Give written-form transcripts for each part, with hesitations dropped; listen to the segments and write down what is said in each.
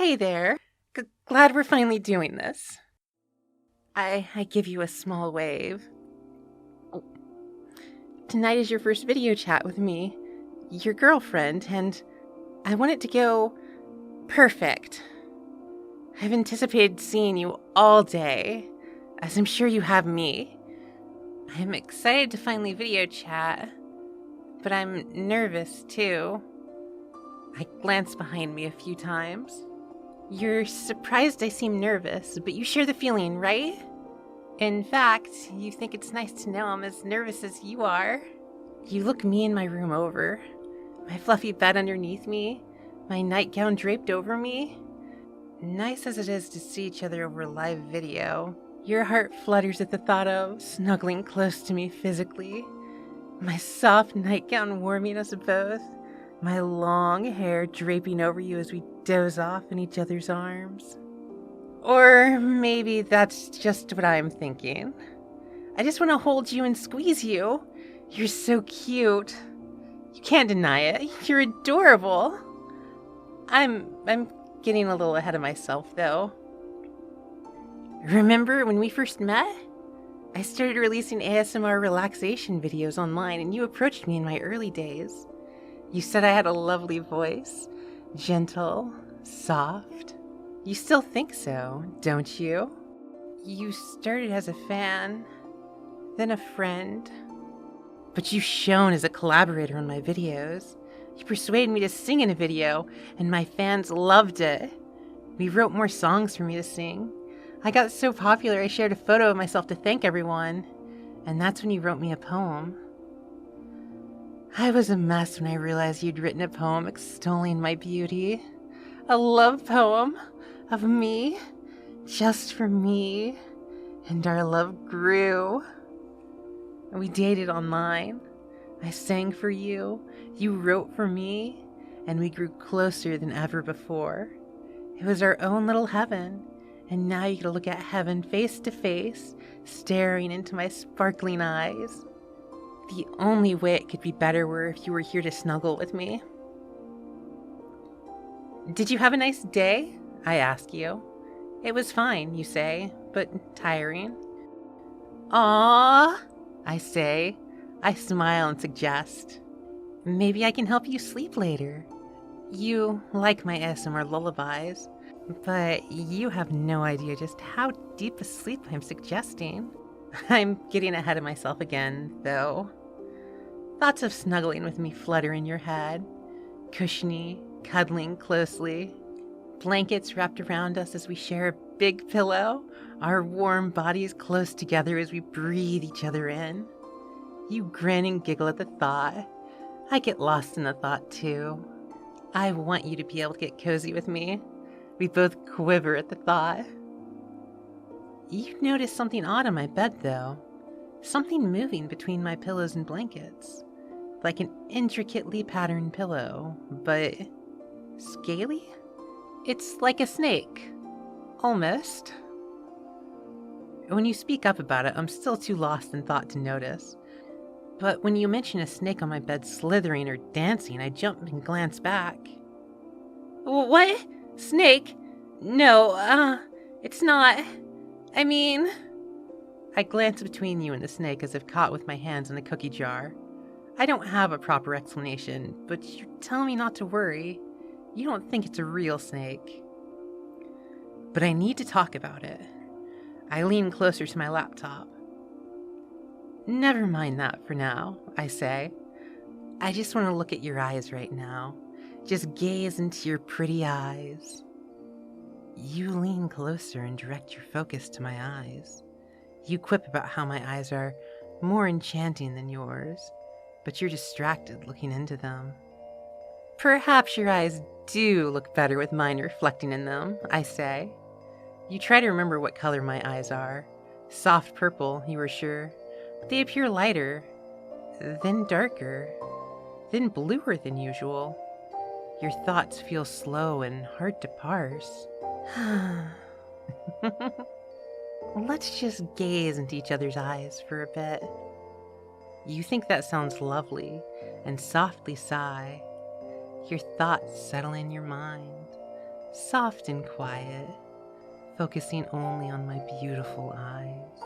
Hey there. Glad we're finally doing this. I give you a small wave. Tonight is your first video chat with me, your girlfriend, and I want it to go perfect. I've anticipated seeing you all day, as I'm sure you have me. I'm excited to finally video chat, but I'm nervous too. I glance behind me a few times. You're surprised I seem nervous, but you share the feeling, right? In fact, you think it's nice to know I'm as nervous as you are. You look me and my room over. My fluffy bed underneath me, my nightgown draped over me. Nice as it is to see each other over live video, your heart flutters at the thought of snuggling close to me physically. My soft nightgown warming us both. My long hair draping over you as we doze off in each other's arms. Or maybe that's just what I'm thinking. I just want to hold you and squeeze you. You're so cute. You can't deny it. You're adorable. I'm getting a little ahead of myself, though. Remember when we first met? I started releasing ASMR relaxation videos online, and you approached me in my early days. You said I had a lovely voice, gentle, soft. You still think so, don't you? You started as a fan, then a friend. But you shone as a collaborator on my videos. You persuaded me to sing in a video, and my fans loved it. We wrote more songs for me to sing. I got so popular I shared a photo of myself to thank everyone, and that's when you wrote me a poem. I was a mess when I realized you'd written a poem extolling my beauty. A love poem of me, just for me, and our love grew. We dated online. I sang for you, you wrote for me, and we grew closer than ever before. It was our own little heaven, and now you get to look at heaven face to face, staring into my sparkling eyes. The only way it could be better were if you were here to snuggle with me. Did you have a nice day? I ask you. It was fine, you say, but tiring. Aww, I say. I smile and suggest. Maybe I can help you sleep later. You like my ASMR lullabies, but you have no idea just how deep a sleep I'm suggesting. I'm getting ahead of myself again, though. Thoughts of snuggling with me flutter in your head, cushiony, cuddling closely. Blankets wrapped around us as we share a big pillow, our warm bodies close together as we breathe each other in. You grin and giggle at the thought. I get lost in the thought, too. I want you to be able to get cozy with me. We both quiver at the thought. You notice something odd on my bed, though. Something moving between my pillows and blankets. Like an intricately patterned pillow, but scaly? It's like a snake. Almost. When you speak up about it, I'm still too lost in thought to notice. But when you mention a snake on my bed slithering or dancing, I jump and glance back. What? Snake? No, it's not. I mean... I glance between you and the snake as if caught with my hands in a cookie jar. I don't have a proper explanation, but you're telling me not to worry. You don't think it's a real snake. But I need to talk about it. I lean closer to my laptop. Never mind that for now, I say. I just want to look at your eyes right now. Just gaze into your pretty eyes. You lean closer and direct your focus to my eyes. You quip about how my eyes are more enchanting than yours, but you're distracted looking into them. Perhaps your eyes do look better with mine reflecting in them, I say. You try to remember what color my eyes are. Soft purple, you are sure, but they appear lighter, then darker, then bluer than usual. Your thoughts feel slow and hard to parse. Let's just gaze into each other's eyes for a bit. You think that sounds lovely, and softly sigh. Your thoughts settle in your mind. soft and quiet, focusing only on my beautiful eyes,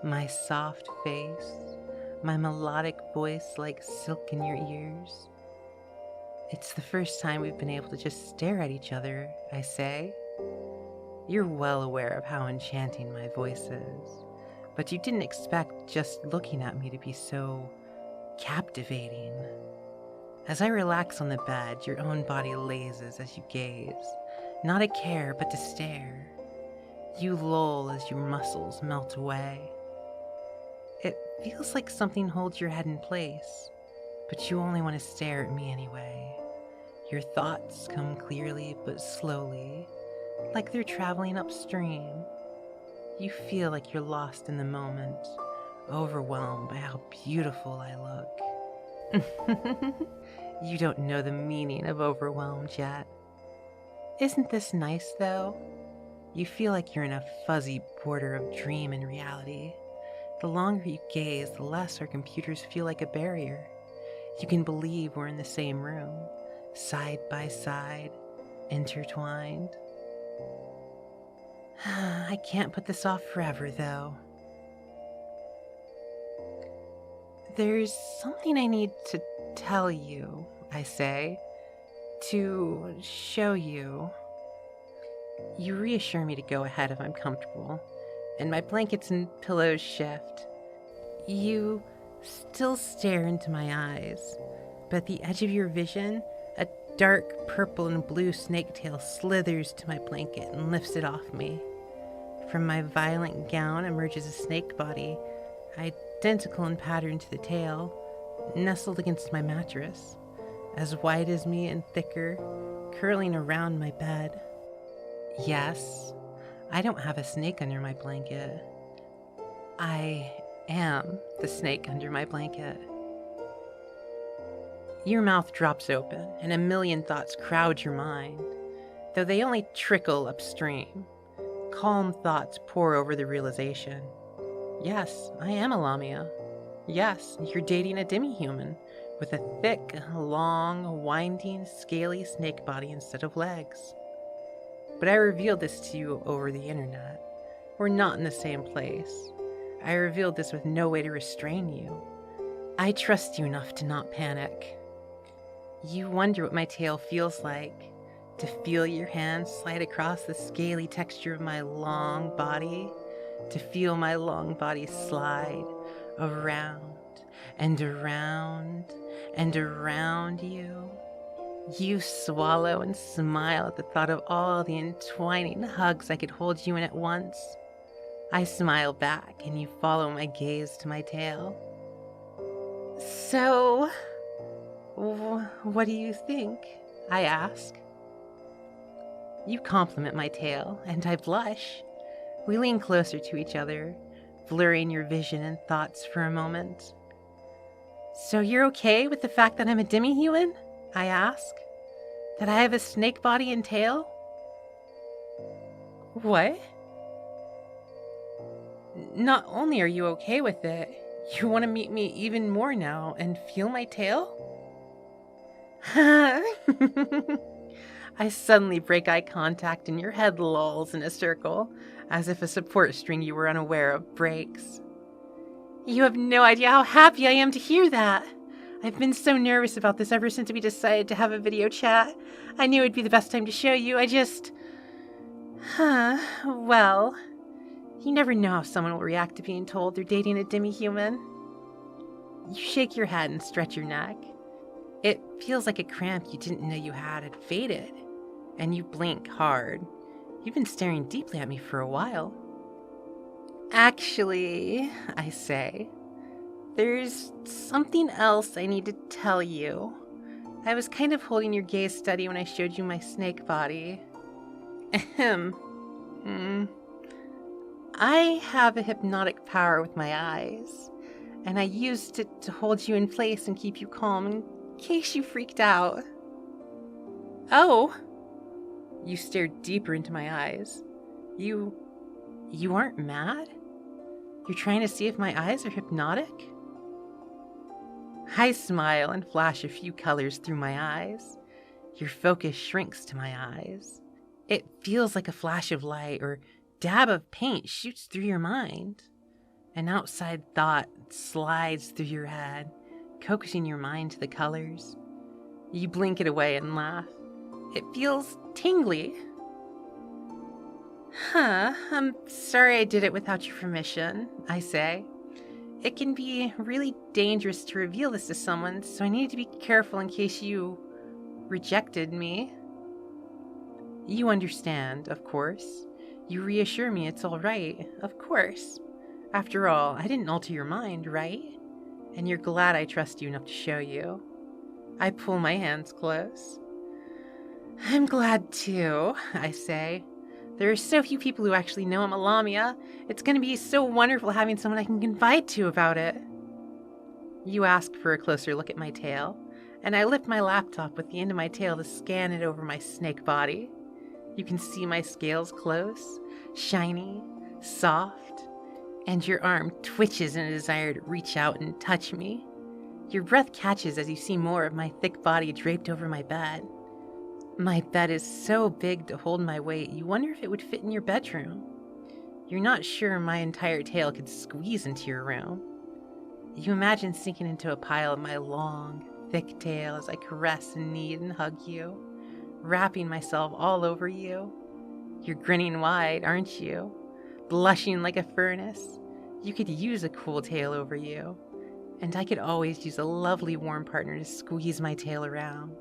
my soft face, my melodic voice like silk in your ears. It's the first time we've been able to just stare at each other, I say. You're well aware of how enchanting my voice is, but you didn't expect just looking at me to be so captivating. As I relax on the bed, your own body lazes as you gaze, not to care but to stare. You lull as your muscles melt away. It feels like something holds your head in place, but you only want to stare at me anyway. Your thoughts come clearly but slowly, like they're traveling upstream. You feel like you're lost in the moment, overwhelmed by how beautiful I look. You don't know the meaning of overwhelmed yet. Isn't this nice, though? You feel like you're in a fuzzy border of dream and reality. The longer you gaze, the less our computers feel like a barrier. You can believe we're in the same room, side by side, intertwined. I can't put this off forever, though. There's something I need to tell you, I say, to show you. You reassure me to go ahead if I'm comfortable, and my blankets and pillows shift. You still stare into my eyes, but at the edge of your vision, a dark purple and blue snake tail slithers to my blanket and lifts it off me. From my violent gown emerges a snake body, identical in pattern to the tail, nestled against my mattress, as white as me and thicker, curling around my bed. Yes, I don't have a snake under my blanket. I am the snake under my blanket. Your mouth drops open, and a million thoughts crowd your mind, though they only trickle upstream. Calm thoughts pour over the realization. Yes, I am a lamia. Yes, you're dating a demi-human with a thick, long, winding, scaly snake body instead of legs. But I revealed this to you over the internet. We're not in the same place. I revealed this with no way to restrain you. I trust you enough to not panic. You wonder what my tail feels like, to feel your hands slide across the scaly texture of my long body, to feel my long body slide around and around and around you. You swallow and smile at the thought of all the entwining hugs I could hold you in at once. I smile back and you follow my gaze to my tail. So, what do you think? I ask. You compliment my tail, and I blush. We lean closer to each other, blurring your vision and thoughts for a moment. So you're okay with the fact that I'm a demi-human? I ask. That I have a snake body and tail? What? Not only are you okay with it, you want to meet me even more now and feel my tail? I suddenly break eye contact and your head lolls in a circle, as if a support string you were unaware of breaks. You have no idea how happy I am to hear that. I've been so nervous about this ever since we decided to have a video chat. I knew it'd be the best time to show you. Well, you never know how someone will react to being told they're dating a demi-human. You shake your head and stretch your neck. It feels like a cramp you didn't know you had faded, and you blink hard. You've been staring deeply at me for a while. Actually, I say, there's something else I need to tell you. I was kind of holding your gaze steady when I showed you my snake body. I have a hypnotic power with my eyes, and I used it to hold you in place and keep you calm in case you freaked out. Oh! You stared deeper into my eyes. You aren't mad? You're trying to see if my eyes are hypnotic? I smile and flash a few colors through my eyes. Your focus shrinks to my eyes. It feels like a flash of light or dab of paint shoots through your mind. An outside thought slides through your head, coaxing your mind to the colors. You blink it away and laugh. It feels tingly. I'm sorry I did it without your permission, I say. It can be really dangerous to reveal this to someone, so I needed to be careful in case you rejected me. You understand, of course. You reassure me it's all right, of course. After all, I didn't alter your mind, right? And you're glad I trust you enough to show you. I pull my hands close. I'm glad too, I say. There are so few people who actually know I'm a lamia. It's going to be so wonderful having someone I can confide to about it. You ask for a closer look at my tail, and I lift my laptop with the end of my tail to scan it over my snake body. You can see my scales close, shiny, soft, and your arm twitches in a desire to reach out and touch me. Your breath catches as you see more of my thick body draped over my bed. My bed is so big to hold my weight, you wonder if it would fit in your bedroom. You're not sure my entire tail could squeeze into your room. You imagine sinking into a pile of my long, thick tail as I caress and knead and hug you, wrapping myself all over you. You're grinning wide, aren't you? Blushing like a furnace. You could use a cool tail over you, and I could always use a lovely warm partner to squeeze my tail around.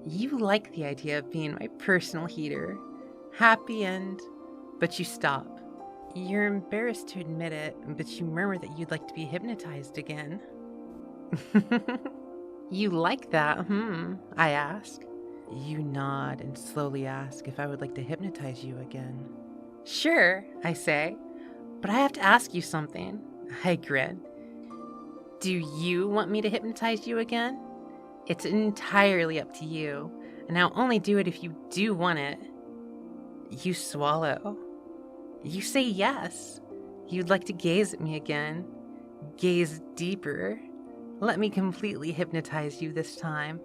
You like the idea of being my personal heater. But you stop. You're embarrassed to admit it, but you murmur that you'd like to be hypnotized again. You like that, I ask. You nod and slowly ask if I would like to hypnotize you again. Sure, I say, but I have to ask you something. I grin. Do you want me to hypnotize you again? It's entirely up to you, and I'll only do it if you do want it. You swallow. You say yes. You'd like to gaze at me again. Gaze deeper. Let me completely hypnotize you this time.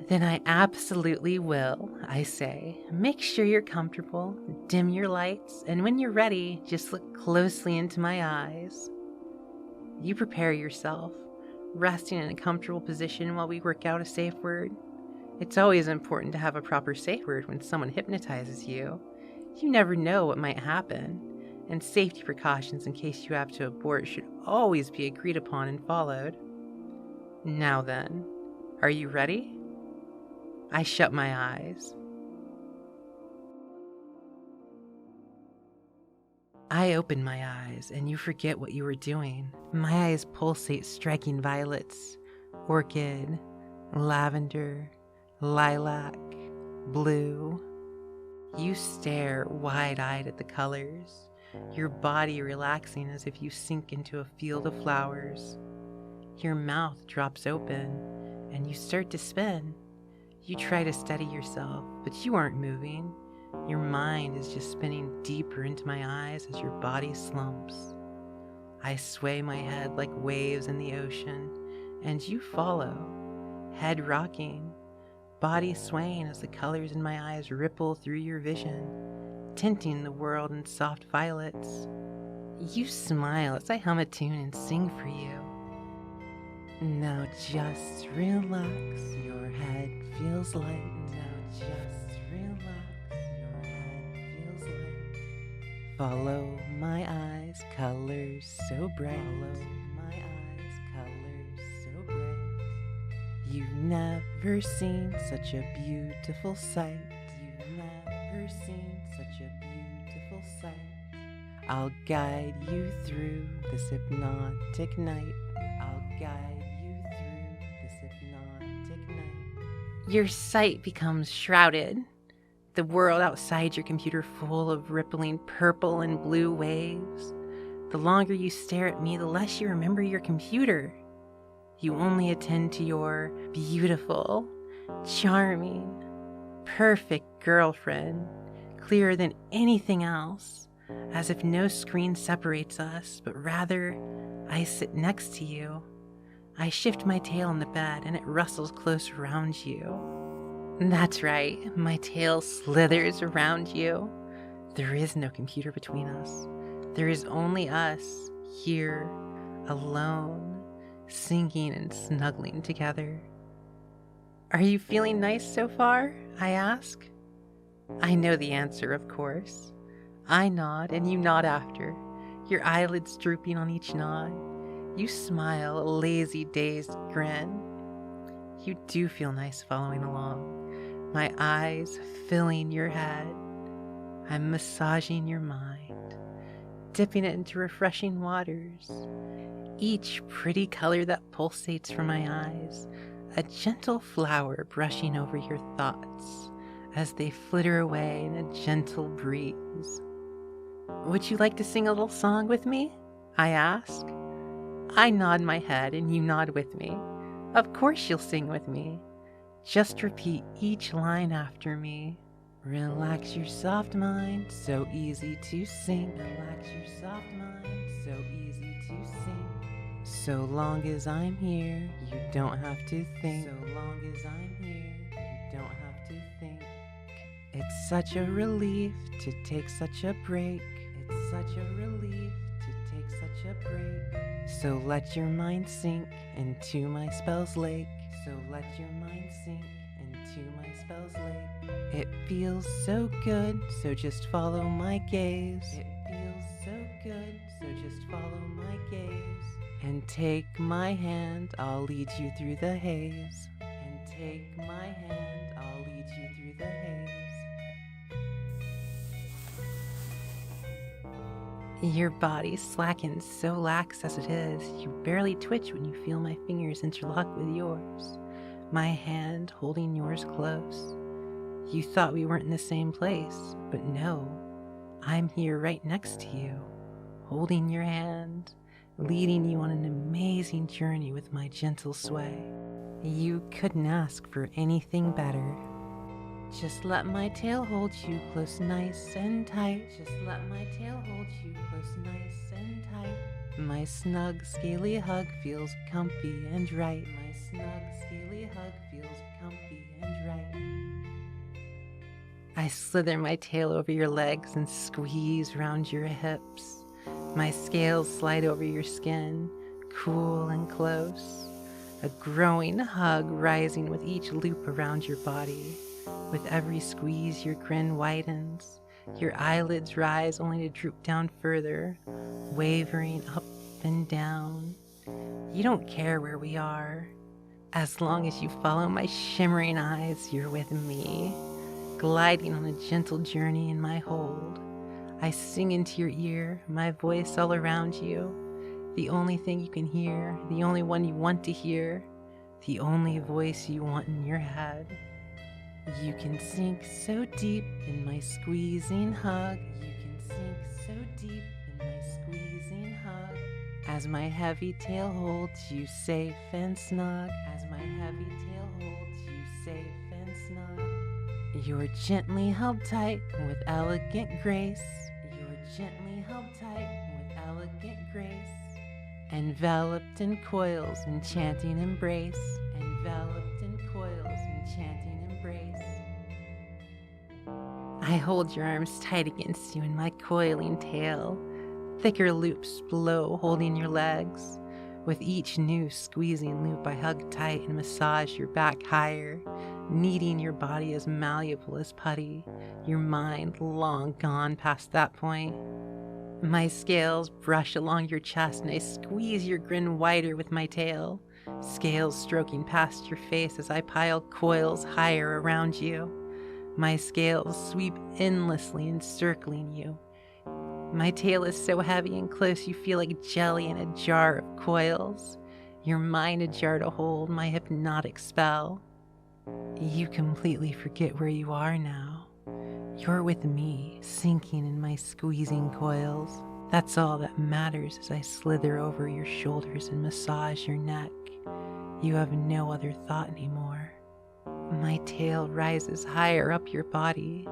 Then I absolutely will, I say. Make sure you're comfortable, dim your lights, and when you're ready, just look closely into my eyes. You prepare yourself, resting in a comfortable position while we work out a safe word. It's always important to have a proper safe word when someone hypnotizes you. You never know what might happen, and safety precautions in case you have to abort should always be agreed upon and followed. Now then, are you ready? I shut my eyes. I open my eyes, and you forget what you were doing. My eyes pulsate striking violets, orchid, lavender, lilac, blue. You stare wide-eyed at the colors, your body relaxing as if you sink into a field of flowers. Your mouth drops open, and you start to spin. You try to steady yourself, but you aren't moving. Your mind is just spinning deeper into my eyes as your body slumps. I sway my head like waves in the ocean, and you follow, head rocking, body swaying as the colors in my eyes ripple through your vision, tinting the world in soft violets. You smile as I hum a tune and sing for you. Now just relax, your head feels light. Now just relax, your head feels light. Follow my eyes, colors so bright. Follow my eyes, colors so bright. You've never seen such a beautiful sight. You've never seen such a beautiful sight. I'll guide you through this hypnotic night. I'll guide you through this hypnotic night. Your sight becomes shrouded. The world outside your computer full of rippling purple and blue waves. The longer you stare at me, the less you remember your computer. You only attend to your beautiful, charming, perfect girlfriend, clearer than anything else, as if no screen separates us, but rather I sit next to you. I shift my tail on the bed and it rustles close around you. That's right, my tail slithers around you. There is no computer between us. There is only us, here, alone, sinking and snuggling together. Are you feeling nice so far? I ask. I know the answer, of course. I nod and you nod after, your eyelids drooping on each nod. You smile, a lazy, dazed grin. You do feel nice following along, my eyes filling your head. I'm massaging your mind, dipping it into refreshing waters. Each pretty color that pulsates from my eyes, a gentle flower brushing over your thoughts as they flitter away in a gentle breeze. Would you like to sing a little song with me? I ask. I nod my head and you nod with me. Of course you'll sing with me. Just repeat each line after me. Relax your soft mind, so easy to sing. Relax your soft mind, so easy to sing. So long as I'm here, you don't have to think. So long as I'm here, you don't have to think. It's such a relief to take such a break. It's such a relief to take such a break. So let your mind sink into my spell's lake. So let your mind sink into my spell's lake. It feels so good, so just follow my gaze. It feels so good, so just follow my gaze. And take my hand, I'll lead you through the haze. And take my hand, I'll lead you through the haze. Your body slackens so lax as it is, you barely twitch when you feel my fingers interlock with yours, my hand holding yours close. You thought we weren't in the same place, but no, I'm here right next to you, holding your hand, leading you on an amazing journey with my gentle sway. You couldn't ask for anything better. Just let my tail hold you close, nice and tight. Just let my tail hold you close, nice and tight. My snug, scaly hug feels comfy and right. My snug, scaly hug feels comfy and right. I slither my tail over your legs and squeeze round your hips. My scales slide over your skin, cool and close. A growing hug rising with each loop around your body. With every squeeze, your grin widens. Your eyelids rise only to droop down further, wavering up and down. You don't care where we are. As long as you follow my shimmering eyes, you're with me, gliding on a gentle journey in my hold. I sing into your ear, my voice all around you. The only thing you can hear, the only one you want to hear, the only voice you want in your head. You can sink so deep in my squeezing hug. You can sink so deep in my squeezing hug. As my heavy tail holds you safe and snug. As my heavy tail holds you safe and snug. You're gently held tight with elegant grace. You're gently held tight with elegant grace. Enveloped in coils, enchanting embrace. Enveloped in coils, enchanting embrace. I hold your arms tight against you in my coiling tail. Thicker loops below holding your legs. With each new squeezing loop I hug tight and massage your back higher, kneading your body as malleable as putty, your mind long gone past that point. My scales brush along your chest and I squeeze your grin wider with my tail, scales stroking past your face as I pile coils higher around you. My scales sweep endlessly encircling you. My tail is so heavy and close you feel like jelly in a jar of coils, your mind a jar to hold my hypnotic spell. You completely forget where you are now. You're with me, sinking in my squeezing coils. That's all that matters as I slither over your shoulders and massage your neck. You have no other thought anymore. My tail rises higher up your body,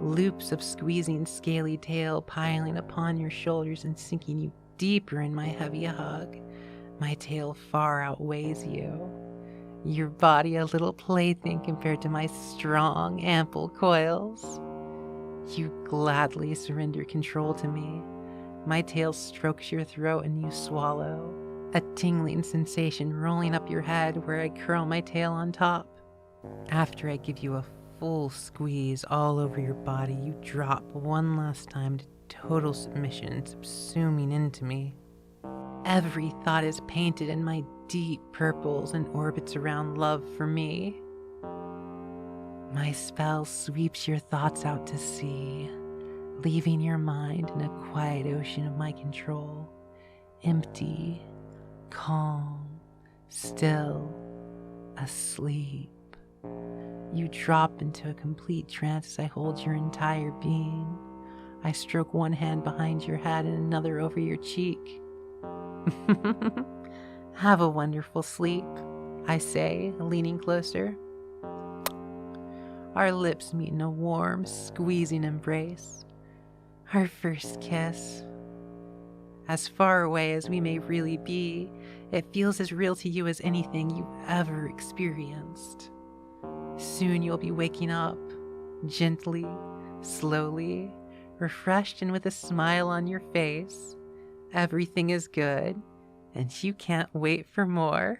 loops of squeezing scaly tail piling upon your shoulders and sinking you deeper in my heavy hug. My tail far outweighs you. your body a little plaything compared to my strong, ample coils. You gladly surrender control to me. My tail strokes your throat and you swallow, a tingling sensation rolling up your head where I curl my tail on top. After I give you a full squeeze all over your body, you drop one last time to total submission, subsuming into me. Every thought is painted in my deep purples and orbits around love for me. My spell sweeps your thoughts out to sea, leaving your mind in a quiet ocean of my control, empty, calm, still, asleep. You drop into a complete trance as I hold your entire being. I stroke one hand behind your head and another over your cheek. Have a wonderful sleep, I say, leaning closer. Our lips meet in a warm, squeezing embrace. Our first kiss. As far away as we may really be, it feels as real to you as anything you've ever experienced. Soon you'll be waking up, gently, slowly, refreshed and with a smile on your face. Everything is good, and you can't wait for more.